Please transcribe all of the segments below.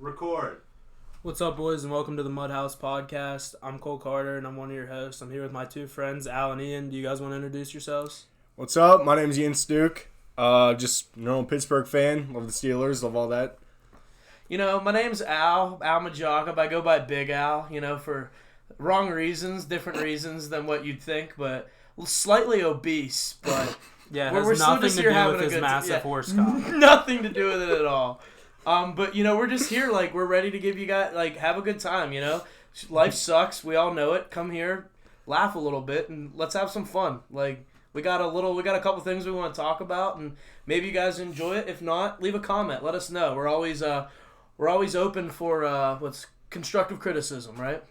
Record. What's up, boys, and welcome to the MudHouse podcast. I'm Cole Carter, and I'm one of your hosts. I'm here with my two friends, Al and Ian. Do you guys want to introduce yourselves? What's up? My name's Ian Stuke. Just normal Pittsburgh fan. Love the Steelers. Love all that. You know, my name's Al Majaka. I go by Big Al, for wrong reasons, different reasons than what you'd think, but slightly obese, but yeah, it has nothing to do with his massive horse cock. Nothing to do with it at all. But, we're just here, we're ready to give you guys, have a good time, Life sucks. We all know it. Come here, laugh a little bit, and let's have some fun. We got a couple things we want to talk about, and maybe you guys enjoy it. If not, leave a comment. Let us know. We're always open for what's constructive criticism, right?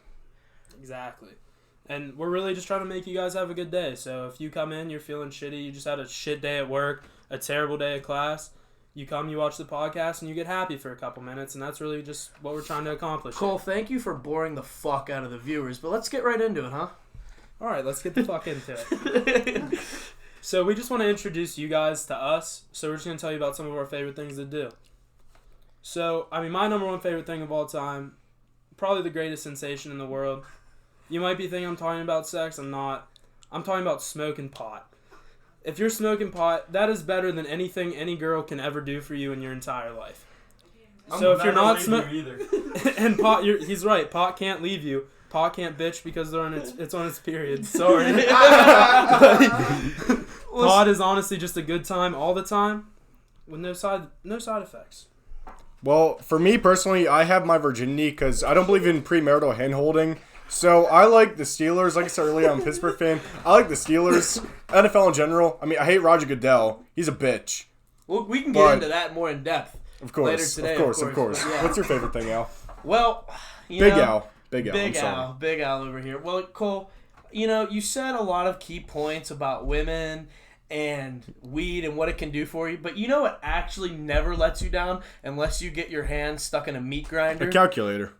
Exactly. And we're really just trying to make you guys have a good day. So if you come in, you're feeling shitty, you just had a shit day at work, a terrible day at class, you come, you watch the podcast, and you get happy for a couple minutes, and that's really just what we're trying to accomplish. Cole, thank you for boring the fuck out of the viewers, but let's get right into it, huh? All right, let's get the fuck into it. So we just want to introduce you guys to us, so we're just going to tell you about some of our favorite things to do. So, my number one favorite thing of all time, probably the greatest sensation in the world. You might be thinking I'm talking about sex. I'm not. I'm talking about smoking pot. If you're smoking pot, that is better than anything any girl can ever do for you in your entire life. So if you're not smoking, and pot, he's right. Pot can't leave you. Pot can't bitch because it's on its period. Sorry. Pot is honestly just a good time all the time, with no side effects. Well, for me personally, I have my virginity because I don't believe in premarital hand-holding. So I like the Steelers. Like I said earlier, I'm a Pittsburgh fan. I like the Steelers. NFL in general. I hate Roger Goodell. He's a bitch. Well, we can get into that more in depth later today. Of course. Yeah. What's your favorite thing, Al? Well, Big Al. Big Al over here. Well, Cole, you said a lot of key points about women and weed and what it can do for you, but you know what actually never lets you down unless you get your hand stuck in a meat grinder? A calculator.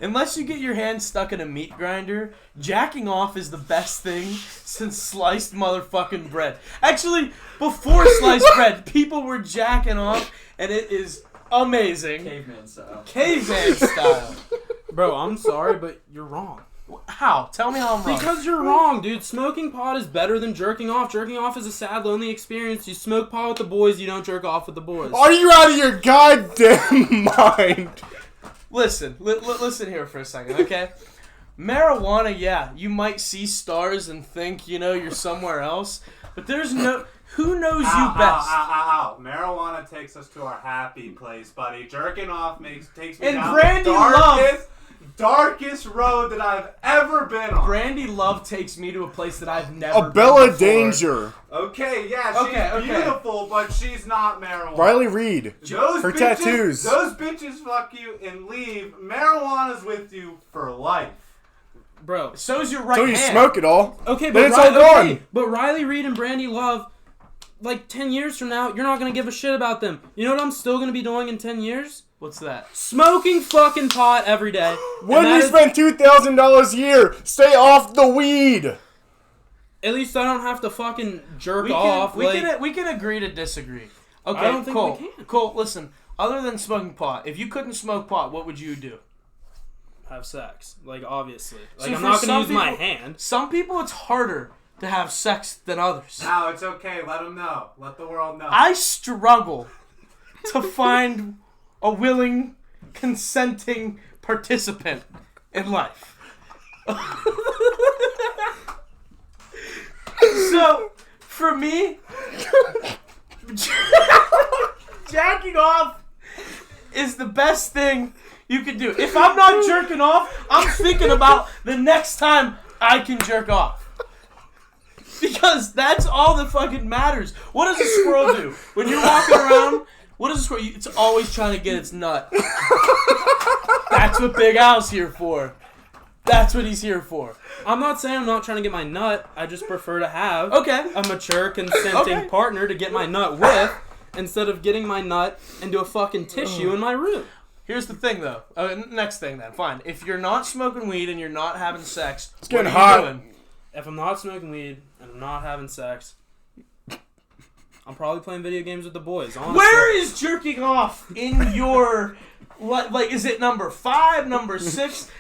Unless you get your hand stuck in a meat grinder, jacking off is the best thing since sliced motherfucking bread. Actually, before sliced bread, people were jacking off, and it is amazing. Caveman style. Bro, I'm sorry, but you're wrong. How? Tell me how I'm wrong. Because you're wrong, dude. Smoking pot is better than jerking off. Jerking off is a sad, lonely experience. You smoke pot with the boys, you don't jerk off with the boys. Are you out of your goddamn mind? Listen here for a second, okay? Marijuana, yeah, you might see stars and think, you're somewhere else, but there's no... Who knows you best? Marijuana takes us to our happy place, buddy. Jerking off takes me and down Brandy the darkest road that I've ever been on. Brandy Love takes me to a place that I've never been Bella before. Danger. Okay, yeah, she's beautiful, but she's not marijuana. Riley Reid. Her tattoos. Those bitches fuck you and leave. Marijuana's with you for life. Bro, so's your right hand. So you smoke it all. Okay, but it's all gone. Okay, but Riley Reid and Brandy Love, 10 years from now, you're not going to give a shit about them. You know what I'm still going to be doing in 10 years? What's that? Smoking fucking pot every day. When you spend $2,000 a year, stay off the weed. At least I don't have to fucking jerk off. We can agree to disagree. Okay, I don't think we can. Cole, listen. Other than smoking pot, if you couldn't smoke pot, what would you do? Have sex. Obviously. So I'm not going to use my hand. Some people, it's harder to have sex than others. No, it's okay. Let them know. Let the world know. I struggle to find a willing, consenting participant in life. So, for me, jacking off is the best thing you can do. If I'm not jerking off, I'm thinking about the next time I can jerk off. Because that's all that fucking matters. What does a squirrel do? When you're walking around, what does a squirrel... It's always trying to get its nut. That's what Big Al's here for. That's what he's here for. I'm not saying I'm not trying to get my nut. I just prefer to have a mature, consenting partner to get my nut with instead of getting my nut into a fucking tissue in my room. Here's the thing, though. Next thing, then. Fine. If you're not smoking weed and you're not having sex, it's getting hot. Doing? If I'm not smoking weed and I'm not having sex, I'm probably playing video games with the boys. Honestly. Where is jerking off in your like? Is it number 5, number 6?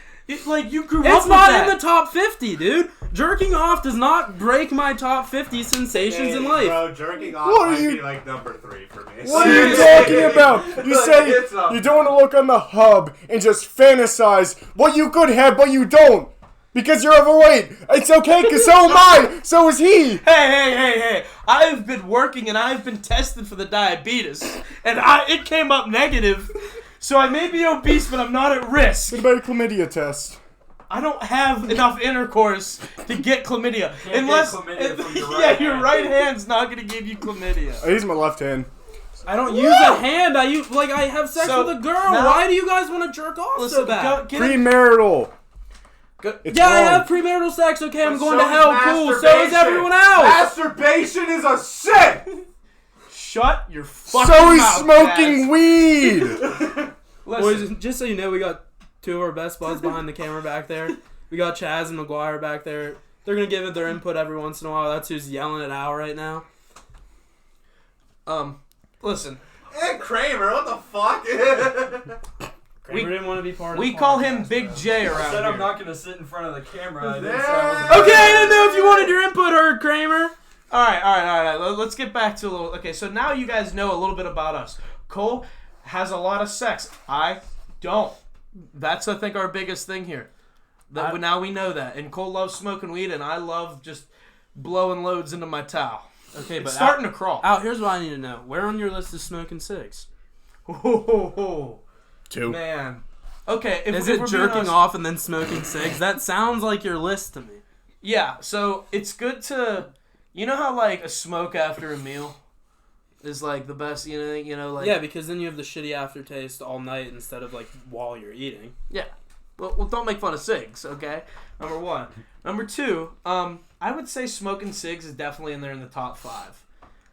Like you grew up It's with not that. in the top 50, dude. Jerking off does not break my top 50 sensations in life. Bro, jerking off What are might you- be like number 3 for me. What are you talking about? You say It's up. you don't want to look on the hub and just fantasize what you could have, but you don't. Because you're overweight. It's okay, because so am I. So is he. Hey! I've been working and I've been tested for the diabetes, and it came up negative. So I may be obese, but I'm not at risk. What about a chlamydia test? I don't have enough intercourse to get chlamydia. Can't get chlamydia from your right your hand. right hand's not gonna give you chlamydia. I use my left hand. I don't use a hand. I have sex So, with a girl. now- Why do you guys want to jerk off Listen, so bad? get it. Premarital. It's Yeah, I wrong. have premarital sex. Okay, I'm But going so to hell. is Cool. So is masturbation. everyone else. Masturbation is a sin! Shut your fucking So he's mouth, smoking Chaz. weed. Listen, Boys, just so you know, we got 2 of our best buds behind the camera back there. We got Chaz and McGuire back there. They're gonna give it their input every once in a while. That's who's yelling it out right now. listen. And Kramer, what the fuck? Kramer didn't want to be part of We the call him podcast, Big bro. J I around said here. I'm not gonna sit in front of the camera. I didn't Yeah. say I wasn't- Okay, I didn't know if you wanted your input heard, Kramer. All right. Let's get back to a little. Okay, so now you guys know a little bit about us. Cole has a lot of sex. I don't. That's, I think, our biggest thing here. Now we know that. And Cole loves smoking weed, and I love just blowing loads into my towel. Okay, but It's starting to crawl. out. Here's what I need to know. Where on your list is smoking cigs? Oh, 2. man. Okay, if Is if it we're being jerking honest- off and then smoking cigs? That sounds like your list to me. Yeah, so it's good to, you know how like a smoke after a meal is like the best, you know, like Yeah, because then you have the shitty aftertaste all night instead of like while you're eating. yeah. Well, don't make fun of cigs, okay? Number 1. Number 2, I would say smoking cigs is definitely in there in the top 5.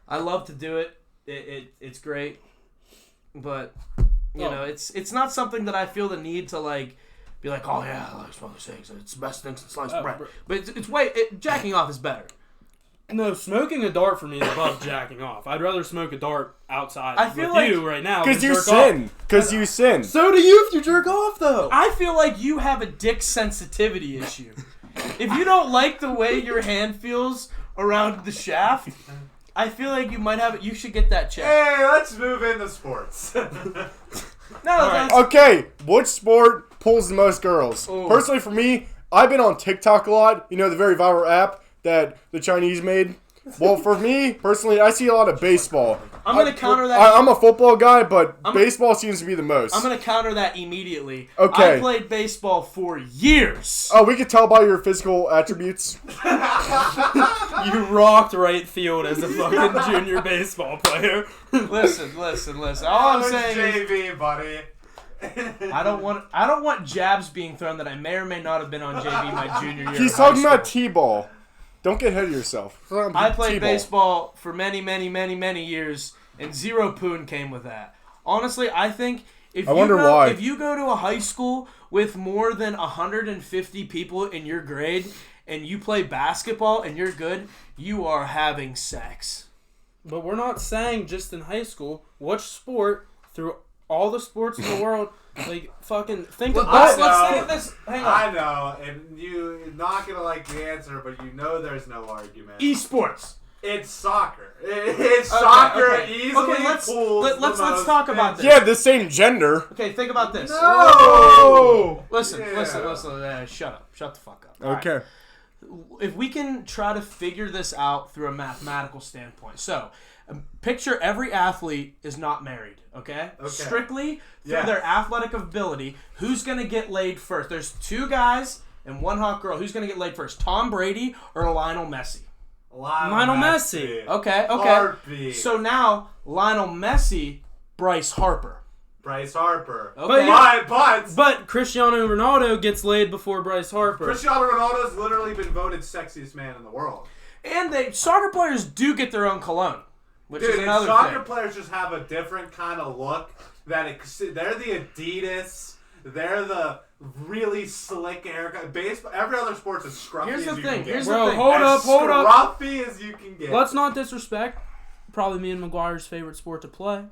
I love to do it. It's great, but you know, it's not something that I feel the need to like be like, oh yeah, I like smoking cigs. It's the best thing since sliced bread. bro. But jacking off is better. No, smoking a dart for me is above jacking off. I'd rather smoke a dart outside I feel with like- you right now. Because than you jerk off. sin. Because you sin. So do you if you jerk off, though. I feel like you have a dick sensitivity issue. If you don't like the way your hand feels around the shaft, I feel like you might have it. You should get that checked. Hey, let's move into sports. No, right. that's, Okay, which sport pulls the most girls? Ooh. Personally, for me, I've been on TikTok a lot. You know, the very viral app that the Chinese made. Well, for me, personally, I see a lot of baseball. I'm gonna counter that. I'm a football guy, but baseball seems to be the most. I'm gonna counter that immediately. Okay. I played baseball for years. Oh, we can tell by your physical attributes. You rocked right field as a fucking junior baseball player. Listen. All I'm Oh, saying is, JV, buddy. I don't want jabs being thrown that I may or may not have been on JV my junior year. He's of high talking about school. T-ball. Don't get ahead of yourself. I played T-ball. baseball for many years, and zero poon came with that. Honestly, I think if I wonder you go, why. if you go to a high school with more than 150 people in your grade and you play basketball and you're good, you are having sex. But we're not saying just in high school. Which sport through all the sports in the world, like fucking think Well, about Let's know. think of this. Hang on. I know, and you're not gonna like the answer, but you know there's no argument. Esports. It's soccer. It's soccer. okay. Easily Okay, let's- pulls let's- the let's most talk about bitches. Yeah, the same gender. Okay, think about this. No. Listen. Yeah. Shut up. Shut the fuck up. All right. Okay. If we can try to figure this out through a mathematical standpoint. So, picture every athlete is not married, okay? Strictly through Yes. their athletic ability, who's going to get laid first? There's 2 guys and 1 hot girl. Who's going to get laid first? Tom Brady or Lionel Messi? Lionel Messi. Okay. Heartbeat. So now, Lionel Messi, Bryce Harper. Bryce Harper. Okay. But Cristiano Ronaldo gets laid before Bryce Harper. Cristiano Ronaldo's literally been voted sexiest man in the world. And soccer players do get their own cologne, which Dude, is and another soccer thing. players just have a different kind of look. They're the Adidas. They're the really slick haircut. Baseball. Every other sport's as scruffy Here's the as you thing. can get. Here's Bro, the thing. hold up. Scruffy as you can get. Let's not disrespect. probably me and McGuire's favorite sport to play.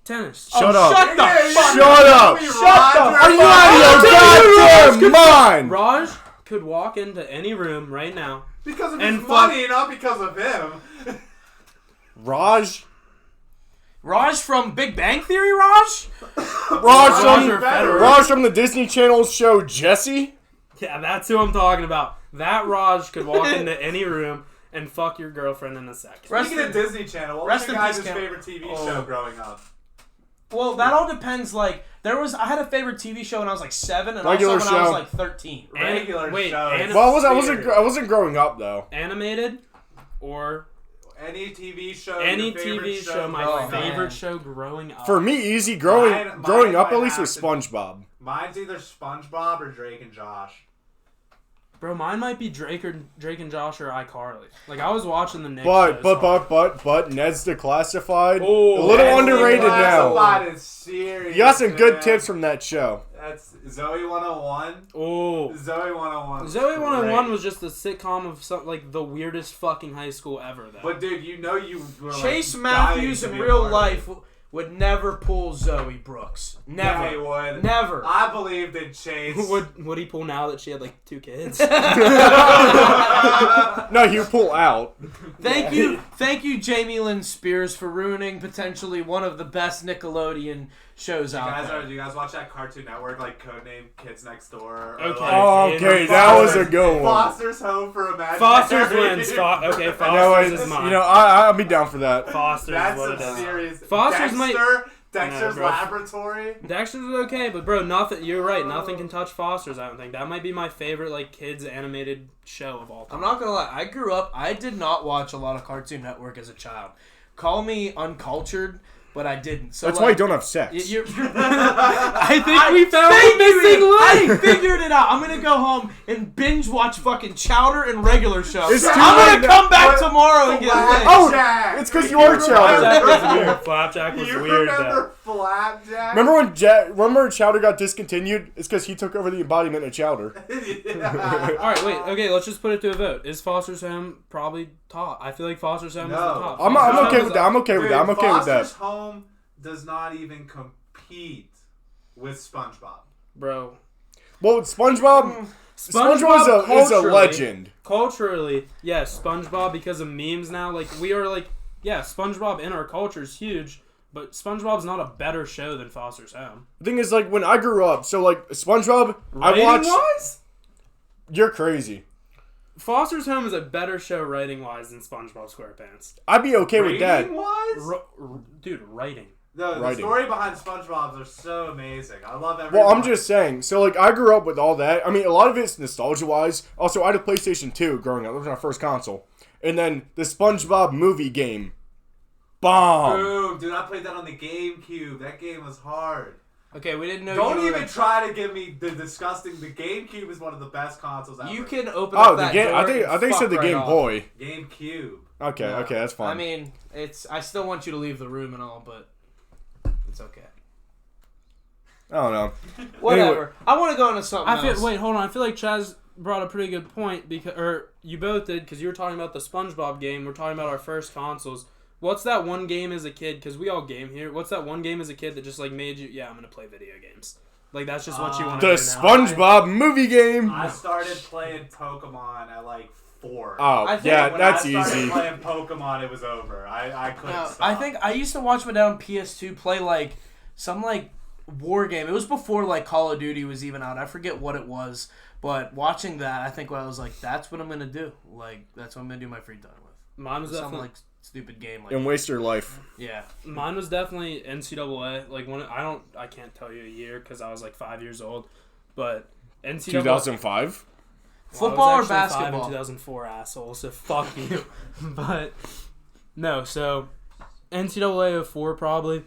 Tennis. Shut up. Shut the fuck Shut up. Shut up. Are you out of your goddamn mind? Raj could walk into any room right now. Because of And his money, not because of him. Raj from Big Bang Theory, Raj? Roger Federer. Raj from the Disney Channel show Jessie? Yeah, that's who I'm talking about. That Raj could walk into any room and fuck your girlfriend in a second. Speaking of Disney Channel, what was Rest your in guys' peace, Cam. favorite TV show growing up? Well, that all depends. Like, I had a favorite TV show when I was like 7, and Regular also when I was show. like 13. Regular wait, shows. Well, I wasn't growing up though. Animated or Any TV show. any your favorite TV show, my Oh, favorite man. show growing up. For me, easy growing Mine up might at least have was to- SpongeBob. Mine's either SpongeBob or Drake and Josh. Bro, mine might be Drake and Josh or iCarly. Like, I was watching the Nick But shows. but Ned's Declassified. Oh, a little Ned's underrated now. Declassified is serious. You got some good man. tips from that show. That's Zoe 101. Oh. Zoe 101. Zoe 101 great. was just a sitcom of like the weirdest fucking high school ever, though. But dude, you know you were Chase like, Matthews dying in to be a real part of life it. would never pull Zoe Brooks. Never. Yeah, he would. Never. I believed in Chase. would he pull now that she had like 2 kids? No, you pull out. Thank you, Jamie Lynn Spears, for ruining potentially one of the best Nickelodeon shows out there. Do you guys watch that Cartoon Network, like Codename Kids Next Door? Or Okay. like Oh, okay, that was a good one. Foster's Home for Imaginary. Foster's wins. Okay, No, Foster's is mine. you know, I'll be down for that. Foster's That's what it some is. serious. Foster's Dexter's No, bro. Laboratory. Dexter's is okay, but bro, nothing. You're right. Nothing can touch Foster's. I don't think that might be my favorite like kids animated show of all time. I'm not gonna lie. I grew up. I did not watch a lot of Cartoon Network as a child. Call me uncultured, but I didn't. So That's like, why you don't have sex. I think we found the missing I link. figured it out. I'm gonna go home and binge watch fucking Chowder and regular show. It's too I'm late gonna come back tomorrow and get laid. Oh, Flapjack. it's because you are Flapjack Chowder. was weird. Flapjack was You weird. remember Flapjack? Remember Chowder got discontinued? It's because he took over the embodiment of Chowder. Yeah. All right, wait. Okay, let's just put it to a vote. Is Foster's Home probably top? I feel like Foster's Home is the No. top. I'm Foster's Home okay is with that. I'm okay with Dude, that. I'm okay with Foster's that. Home does not even compete with SpongeBob. Bro. Well, SpongeBob is a culturally- legend. Culturally, yes, SpongeBob because of memes now. Like we are like, yeah, SpongeBob in our culture is huge, but SpongeBob's not a better show than Foster's Home. The thing is, like, when I grew up, so, like, SpongeBob, I watched... Wise? You're crazy. Foster's Home is a better show writing wise than SpongeBob SquarePants. I'd be okay with that. Rating-wise? Dude, writing. The Writing. story behind SpongeBob are so amazing. I love everyone. Well, I'm just saying. So, like, I grew up with all that. I mean, a lot of it's nostalgia-wise. Also, I had a PlayStation 2 growing up. That was my first console. And then the SpongeBob movie game. Bomb. Boom, dude, I played that on the GameCube. That game was hard. Okay, we didn't know. Don't you were even like- try to give me the disgusting. The GameCube is one of the best consoles ever. You can open Oh, up the that game. door I think and you said fuck the right Game off. Boy. GameCube. Okay, No. okay, that's fine. I mean, I still want you to leave the room and all, but it's okay. I don't know. Whatever. Anyway. I want to go into something else. Wait, hold on. I feel like Chaz brought a pretty good point or you both did because you were talking about the SpongeBob game. We're talking about our first consoles. What's that one game as a kid? Because we all game here. What's that one game as a kid that just like made you? Yeah, I'm gonna play video games. Like that's just what you want to The do now. SpongeBob movie game. I started playing Pokemon at like 4. Oh, I think yeah, When that's I started easy. playing Pokemon, it was over. I couldn't No, stop. I think I used to watch my dad on PS2 play like some like war game. It was before like Call of Duty was even out. I forget what it was, but watching that, I think I was like, that's what I'm gonna do. Like that's what I'm gonna do my free time with. Mine was Some definitely like stupid game like And waste your life. yeah. mine was definitely NCAA. Like when I can't tell you a year because I was like 5 years old, but NCAA 2005. Football I or was actually 5 basketball? in 2004, asshole. So fuck you. But no, so NCAA 04 probably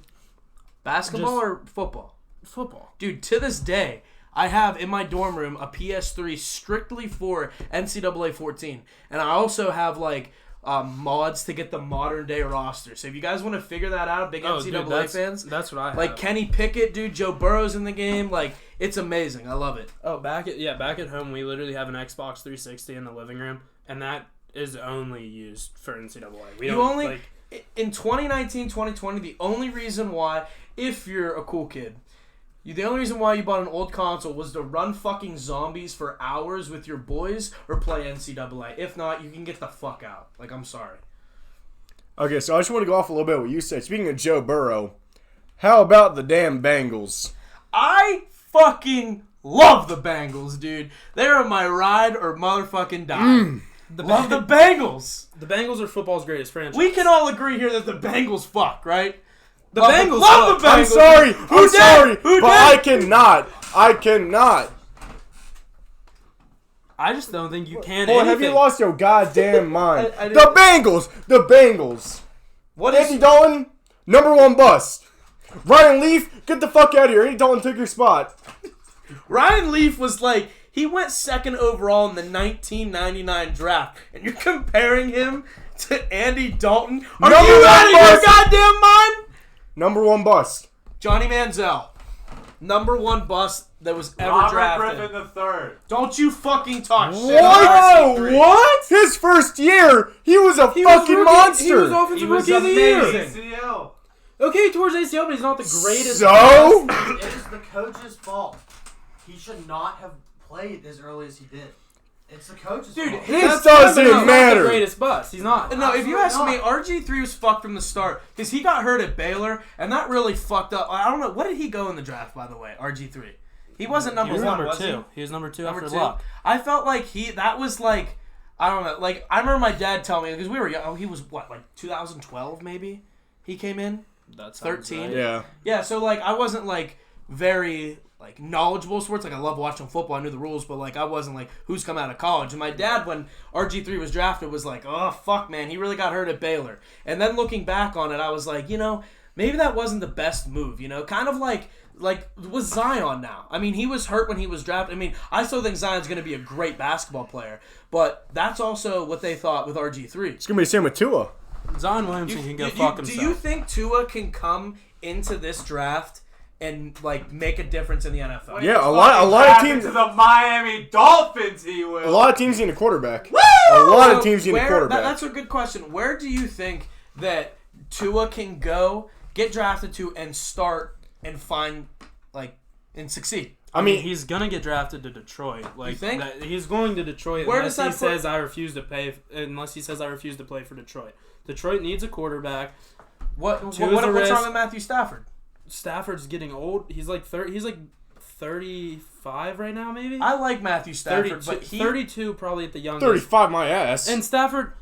Basketball Just- or football? football. Dude, to this day, I have in my dorm room a PS3 strictly for NCAA 14, and I also have like mods to get the modern day roster. So if you guys want to figure that out, big NCAA fans, That's what I have. like Kenny Pickett, dude, Joe Burrow's in the game. Like it's amazing. I love it. Oh, back at home, we literally have an Xbox 360 in the living room, and that is only used for NCAA. We You don't only- like in 2019, 2020, the only reason why, if you're a cool kid, the only reason why you bought an old console was to run fucking zombies for hours with your boys or play NCAA. If not, you can get the fuck out. Like, I'm sorry. Okay, so I just want to go off a little bit what you said. Speaking of Joe Burrow, how about the damn Bengals? I fucking love the Bengals, dude. They're my ride or motherfucking die. Love the Bengals. The Bengals are football's greatest franchise. We can all agree here that the Bengals fuck, right? The Bengals love the Bengals. I'm sorry. I'm sorry. Who but I cannot. I cannot. I just don't think you can. Boy, have you lost your goddamn mind? I The Bengals. The Bengals. What Andy is Dalton, number one bust. Ryan Leaf, get the fuck out of here. Andy Dalton took your spot. Ryan Leaf was like, he went second overall in the 1999 draft, and you're comparing him to Andy Dalton? Are Number you one out of your bust. goddamn mind? Number one bust. Johnny Manziel, number one bust that was ever Robert drafted. Griffin the third. Don't you fucking talk shit. What? about RC3. What? His first year, he was a He was fucking rookie- monster. He was offensive He was rookie of the year. amazing. ACL. Okay, he tore his ACL, but he's not the greatest. So? It is the coach's fault. He should not have played as early as he did. It's the coach's Dude, fault. This That's doesn't he's not matter. the greatest bust. He's not. No, if you ask Absolutely me, RG3 was fucked from the start because he got hurt at Baylor, and that really fucked up. I don't know. What did he go in the draft, by the way, RG3? He wasn't number He was one, number was two. He was number two Number after two. Luck. I felt like that was like, I don't know. Like, I remember my dad telling me, because we were young. Oh, he was, what, like 2012 maybe? He came in? That's 13. Yeah. Yeah, so, like, I wasn't, like, very, like, knowledgeable in sports. Like, I love watching football. I knew the rules, but, like, I wasn't, like, who's come out of college. And my dad, when RG3 was drafted, was like, oh, fuck, man. He really got hurt at Baylor. And then looking back on it, I was like, you know, maybe that wasn't the best move, you know? Kind of like with Zion now. I mean, he was hurt when he was drafted. I mean, I still think Zion's going to be a great basketball player, but that's also what they thought with RG3. It's going to be the same with Tua. Zion Williamson can go fuck himself. Do you think Tua can come into this draft and like make a difference in the NFL? Yeah, a lot of Drafted teams. to the Miami Dolphins. He will. A lot of teams need a quarterback. A lot of teams need a quarterback. That's a good question. Where do you think that Tua can go, get drafted to, and start and find and succeed? I mean, he's gonna get drafted to Detroit. Like, You think? He's going to Detroit Where unless does he that put- says I refuse to pay. Unless he says I refuse to play for Detroit. Detroit needs a quarterback. What's Tua's a risk. wrong with Matthew Stafford? Stafford's getting old. He's like 30. He's like 35 right now, maybe. I like Matthew Stafford, 32, but he 32 probably at the youngest. 35 my ass. And Stafford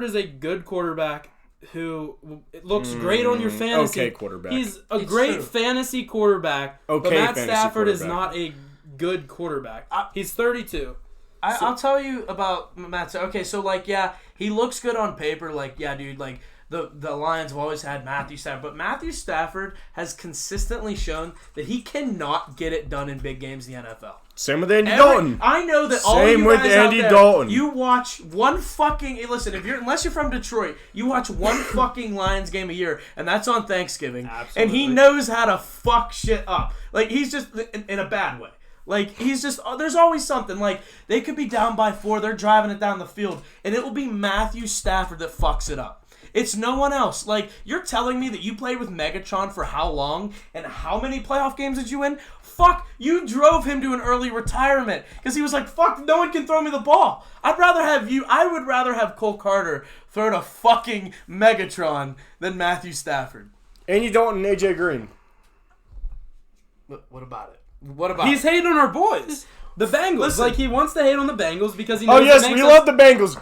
is a good quarterback who looks great on your fantasy. Okay quarterback. He's a It's great true. fantasy quarterback, but Okay Matt fantasy Stafford is quarterback. not a good quarterback. He's 32. I'll tell you about Matt. Okay, so he looks good on paper. Dude, the Lions have always had Matthew Stafford, but Matthew Stafford has consistently shown that he cannot get it done in big games in the NFL. Same with Andy Dalton. I know that all Same you with guys Andy out there, Dalton. you watch one fucking listen. Unless you're from Detroit, you watch one fucking Lions game a year, and that's on Thanksgiving. Absolutely. And he knows how to fuck shit up. Like he's just in a bad way. Like he's just there's always something. Like they could be down by 4, they're driving it down the field, and it will be Matthew Stafford that fucks it up. It's no one else. Like, you're telling me that you played with Megatron for how long and how many playoff games did you win? Fuck, you drove him to an early retirement because he was like, fuck, no one can throw me the ball. I would rather have Cole Carter throw to fucking Megatron than Matthew Stafford. Andy Dalton and AJ Green. What about it? What about He's it? hating on our boys. The Bengals. Listen. He wants to hate on the Bengals because he Oh knows yes, it makes we us- love the Bengals.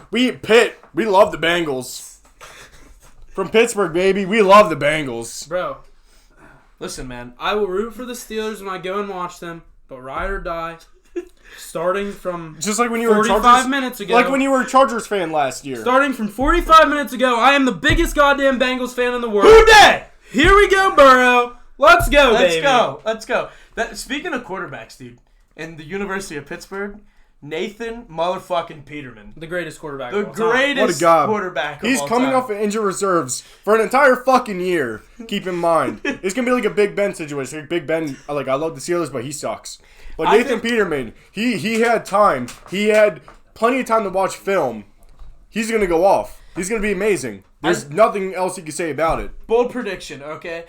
We love the Bengals. From Pittsburgh, baby. We love the Bengals. Bro, Listen, man. I will root for the Steelers when I go and watch them, but ride or die, starting from Just like when you were a 45 Chargers, minutes ago. like when you were a Chargers fan last year. Starting from 45 minutes ago, I am the biggest goddamn Bengals fan in the world. Who dat? Here we go, Burrow. Let's go, baby. Let's go. Speaking of quarterbacks, dude, in the University of Pittsburgh, Nathan motherfucking Peterman. The greatest quarterback The of all time. greatest What a god. quarterback of He's all coming time. off of injured reserves for an entire fucking year. Keep in mind. It's going to be like a Big Ben situation. Like Big Ben, I love the Steelers, but he sucks. But I Nathan think- Peterman, he had time. He had plenty of time to watch film. He's going to go off. He's going to be amazing. There's nothing else you can say about it. Bold prediction, okay?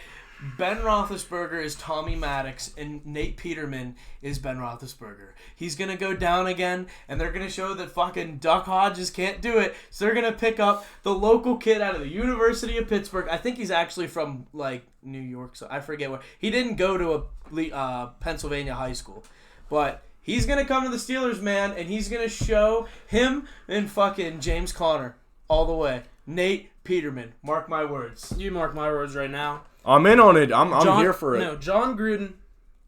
Ben Roethlisberger is Tommy Maddox, and Nate Peterman is Ben Roethlisberger. He's going to go down again, and they're going to show that fucking Duck Hodges can't do it, so they're going to pick up the local kid out of the University of Pittsburgh. I think he's actually from, like, New York, so I forget where. He didn't go to a Pennsylvania high school, but he's going to come to the Steelers, man, and he's going to show him and fucking James Conner all the way. Nate Peterman. Mark my words. You mark my words right now. I'm in on it. I'm here for it. No, John Gruden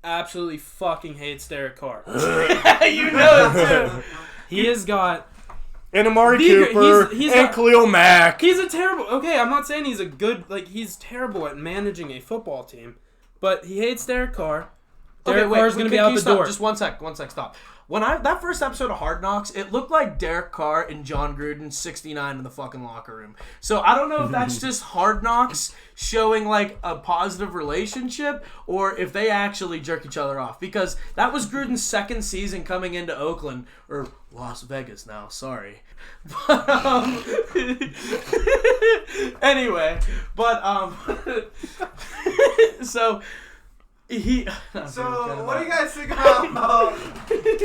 absolutely fucking hates Derek Carr. You know it too. He has got... And Amari Cooper and Khalil Mack. He's a terrible... Okay, I'm not saying he's a good... Like, he's terrible at managing a football team. But he hates Derek Carr. Derek Carr's going to be out the door. Just one sec, stop. When that first episode of Hard Knocks, it looked like Derek Carr and John Gruden 69 in the fucking locker room. So I don't know if that's just Hard Knocks showing like a positive relationship or if they actually jerk each other off. Because that was Gruden's second season coming into Oakland, or Las Vegas now, sorry. But, anyway, so... So, what do you guys think about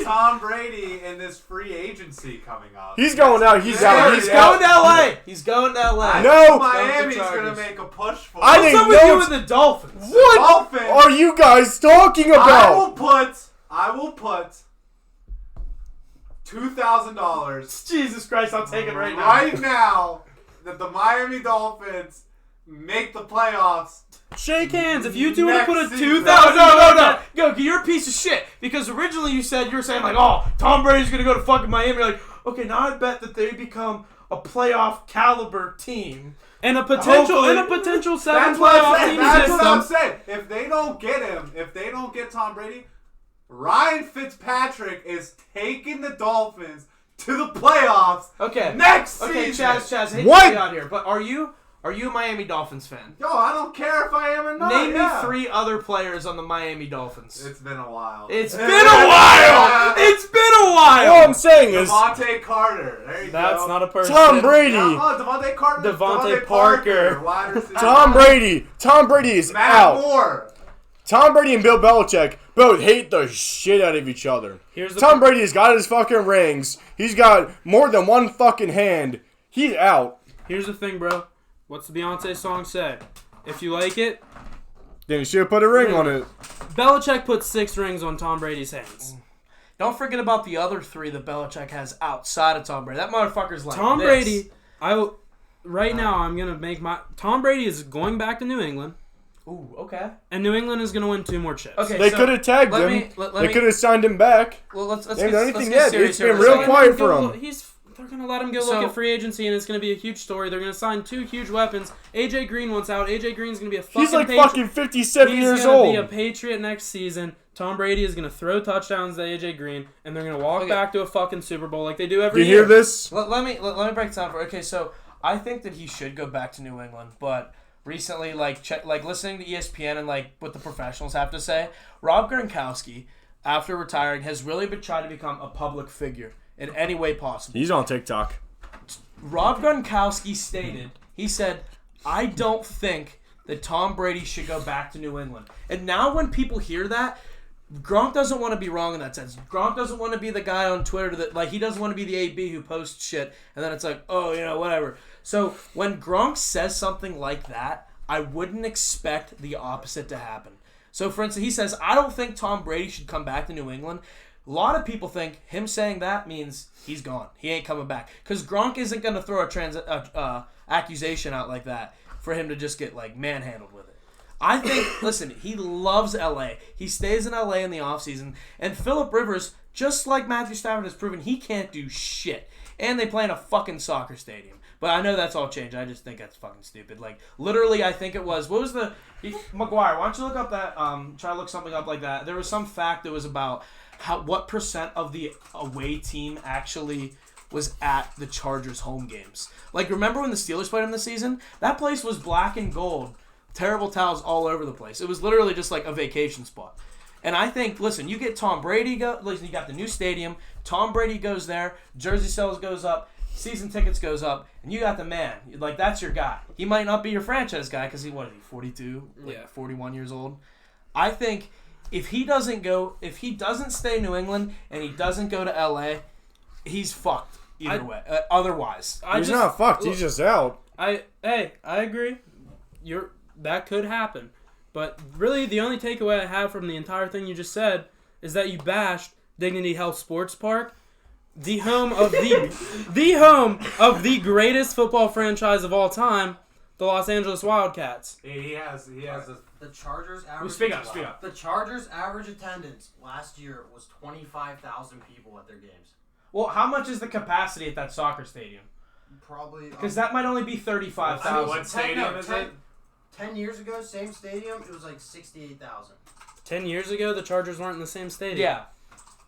Tom Brady and this free agency coming up? He's going out. He's out. He's going to LA. He's going to LA. No. Miami's going to make a push for I it. think What's up with you and the Dolphins? What Dolphins are you guys talking about? I will put $2,000 Jesus Christ, I'll take it right now. right now that the Miami Dolphins make the playoffs. Shake hands. If you two would have put a Next season. $2,000... No, you're a piece of shit. Because originally you were saying like, oh, Tom Brady's going to go to fucking Miami. You're like, okay, now I bet that they become a playoff caliber team. And a potential 7 playoff team That's what I'm system. saying. If they don't get him, if they don't get Tom Brady, Ryan Fitzpatrick is taking the Dolphins to the playoffs next season. Okay, Chaz, hate What? to be out here, but are you a Miami Dolphins fan? Yo, I don't care if I am or not. Name me 3 other players on the Miami Dolphins. It's been a while. It's been a while. It's been a while. All I'm saying is Devontae Carter. There you go. That's not a person. Tom Brady. Devontae Carter. Devontae Parker. Wide receiver. Tom Brady is Matt out. Moore. Tom Brady and Bill Belichick both hate the shit out of each other. Tom Brady has got his fucking rings. He's got more than one fucking hand. He's out. Here's the thing, bro. What's the Beyonce song say? If you like it... Then you should have put a ring on it. Belichick put 6 rings on Tom Brady's hands. Don't forget about the other 3 that Belichick has outside of Tom Brady. That motherfucker's like Tom this. Brady... Right now, I'm going to make my... Tom Brady is going back to New England. Ooh, okay. And New England is going to win 2 more chips. Okay, They could have tagged him. They could have signed him back. Well, let's They get, haven't done let's anything get yet. serious It's here been for a real second. quiet for him. They're going to let him go look at free agency, and it's going to be a huge story. They're going to sign 2 huge weapons. A.J. Green wants out. A.J. Green's going to be a fucking He's like Patriot. fucking 57 years He's going to old. be a Patriot next season. Tom Brady is going to throw touchdowns to A.J. Green, and they're going to walk back to a fucking Super Bowl like they do every You year. hear this? Let me break it down for. Okay, so I think that he should go back to New England, but recently, listening to ESPN and like what the professionals have to say, Rob Gronkowski, after retiring, has really been trying to become a public figure in any way possible. He's on TikTok. Rob Gronkowski stated, he said, I don't think that Tom Brady should go back to New England. And now when people hear that, Gronk doesn't want to be wrong in that sense. Gronk doesn't want to be the guy on Twitter that, like, he doesn't want to be the AB who posts shit, and then it's like, oh, whatever. So when Gronk says something like that, I wouldn't expect the opposite to happen. So, for instance, he says, I don't think Tom Brady should come back to New England. A lot of people think him saying that means he's gone. He ain't coming back. Because Gronk isn't going to throw a accusation out like that for him to just get, like, manhandled with it. I think, listen, he loves L.A. He stays in L.A. in the offseason. And Phillip Rivers, just like Matthew Stafford has proven, he can't do shit. And they play in a fucking soccer stadium. But I know that's all changed. I just think that's fucking stupid. Like, literally, I think it was... What was the... McGuire, why don't you look up that... try to look something up like that. There was some fact that was about what percent of the away team actually was at the Chargers' home games. Like, remember when the Steelers played them this season? That place was black and gold. Terrible towels all over the place. It was literally just like a vacation spot. And I think, listen, you get Tom Brady... Listen, you got the new stadium. Tom Brady goes there. Jersey sales goes up. season tickets goes up, and you got the man. Like, that's your guy. He might not be your franchise guy because what is he, 42? Like 41 years old? I think if he doesn't stay in New England and he doesn't go to LA, he's fucked either way. Otherwise. He's not fucked. He's just out. I agree. That could happen. But really, the only takeaway I have from the entire thing you just said is that you bashed Dignity Health Sports Park, the home of the greatest football franchise of all time, the Los Angeles Wildcats. He has the Chargers average. Speak up. The Chargers average attendance last year was 25,000 people at their games. Well, how much is the capacity at that soccer stadium? Probably Because that might only be 35,000. What stadium is it? 10 years ago, same stadium, it was like 68,000. 10 years ago, the Chargers weren't in the same stadium. Yeah.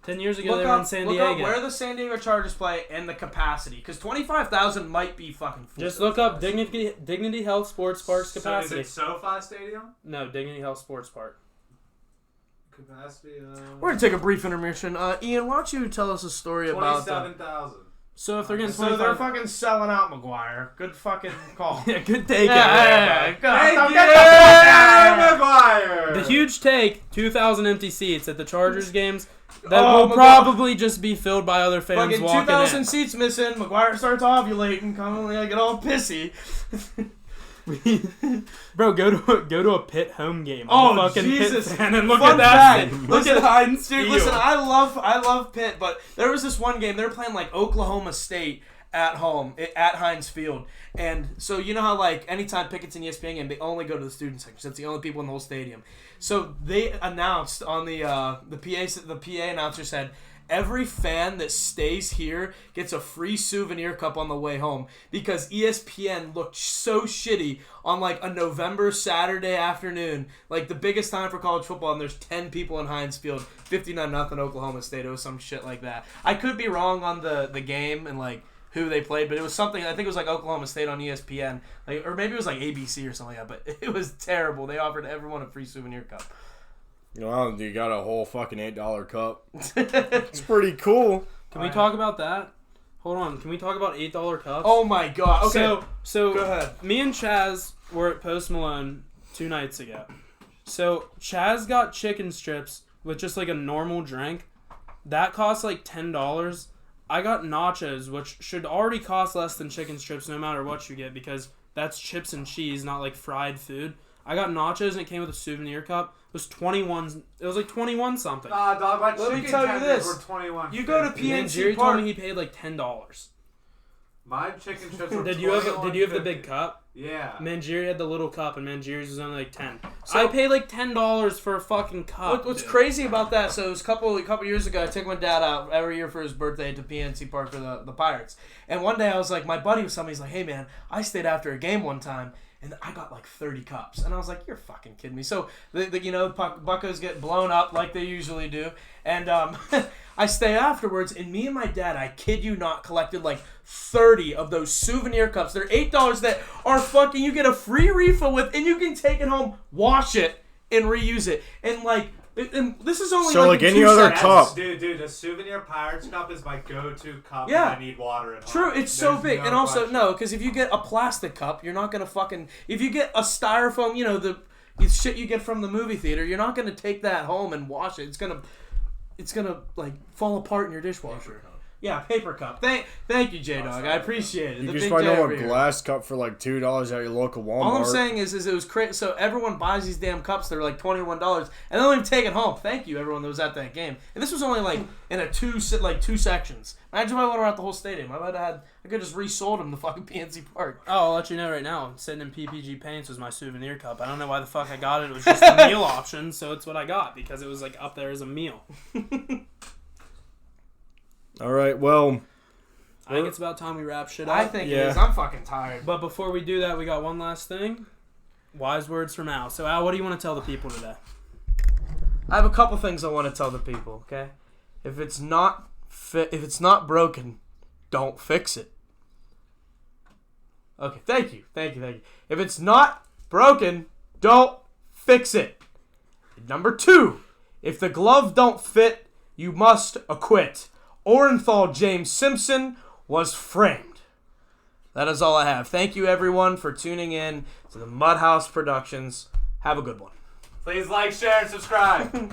10 years ago, they were in San Diego. Look up where the San Diego Chargers play and the capacity. Because 25,000 might be fucking fool. Just look up Dignity Health Sports Park's capacity. So is it SoFi Stadium? No, Dignity Health Sports Park. Capacity We're going to take a brief intermission. Ian, why don't you tell us a story about... 27,000. So if they're getting So they're fucking selling out McGuire. Good fucking call. yeah, good take. Yeah. McGuire. The huge take, 2,000 empty seats at the Chargers games that will probably just be filled by other fans Fucking walking 2,000 in. seats missing. McGuire starts ovulating. Commonly, I get all pissy. Bro, go to a Pitt home game. Oh, I'm a fucking Jesus. Pitt fan and look Fun at that. fact. Look at Heinz Dude, Field. listen, I love Pitt, but there was this one game they were playing like Oklahoma State at home at Heinz Field, and so you know how like anytime Pickett's an ESPN game, they only go to the student section. That's the only people in the whole stadium. So they announced on the PA announcer said, every fan that stays here gets a free souvenir cup on the way home because ESPN looked so shitty on like a November Saturday afternoon, like the biggest time for college football, and there's 10 people in Heinz Field, 59-0 Oklahoma State. It was some shit like that. I could be wrong on the game and like who they played, but it was something, I think it was like Oklahoma State on ESPN, like, or maybe it was like ABC or something like that, but it was terrible. They offered everyone a free souvenir cup. You know, you got a whole fucking $8 cup. It's pretty cool. Can we talk about that? Hold on. Can we talk about $8 cups? Oh my god. Okay. So go ahead. Me and Chaz were at Post Malone 2 nights ago. So Chaz got chicken strips with just like a normal drink. That cost like $10. I got nachos, which should already cost less than chicken strips no matter what you get because that's chips and cheese, not like fried food. I got nachos and it came with a souvenir cup. It was 21. It was like 21 something. Nah, dog. My Let me chicken tell you tenders this. were 21. You go to And PNC Jerry Park. told me he paid like $10. My chicken strips were Did you have the big cup? Yeah. Mangieri had the little cup, and Mangieri's was only like 10. So I paid like $10 for a fucking cup. What's dude. crazy about that? So it was a couple years ago. I took my dad out every year for his birthday to PNC Park for the Pirates. And one day I was like, my buddy was telling me, he's like, hey man, I stayed after a game one time. And I got like 30 cups. And I was like, you're fucking kidding me. So, Buccos get blown up like they usually do. And I stay afterwards, and me and my dad, I kid you not, collected like 30 of those souvenir cups. They're $8 that are fucking, you get a free refill with, and you can take it home, wash it, and reuse it. And like, and this is only So, like in any 2 other seconds. cup. Dude, a souvenir Pirates cup is my go-to cup Yeah. when I need water at home. True, it's so There's big. no And also, question. no, because if you get a plastic cup, you're not going to fucking... If you get a styrofoam, you know, the shit you get from the movie theater, you're not going to take that home and wash it. It's going to, like, fall apart in your dishwasher. Yeah, paper cup. Thank you, J-Dog. I appreciate it. You The can big just find J a over here. glass cup for like $2 at your local Walmart. All I'm saying is it was crazy. So everyone buys these damn cups. They're like $21, and they don't even take it home. Thank you, everyone that was at that game. And this was only like in two sections. Imagine if I went around the whole stadium. I could just resold them the fucking PNC Park. Oh, I'll let you know right now. Sitting in PPG Paints was my souvenir cup. I don't know why the fuck I got it. It was just a meal option, so it's what I got because it was like up there as a meal. All right, well, I think it's about time we wrap shit up. I think it Yeah. is. I'm fucking tired. But before we do that, we got one last thing. Wise words from Al. So Al, what do you want to tell the people today? I have a couple things I want to tell the people. Okay, if it's not broken, don't fix it. Okay, thank you. If it's not broken, don't fix it. Number 2, if the glove don't fit, you must acquit. Orenthal James Simpson was framed. That is all I have. Thank you, everyone, for tuning in to the MudHouse Productions. Have a good one. Please like, share, and subscribe.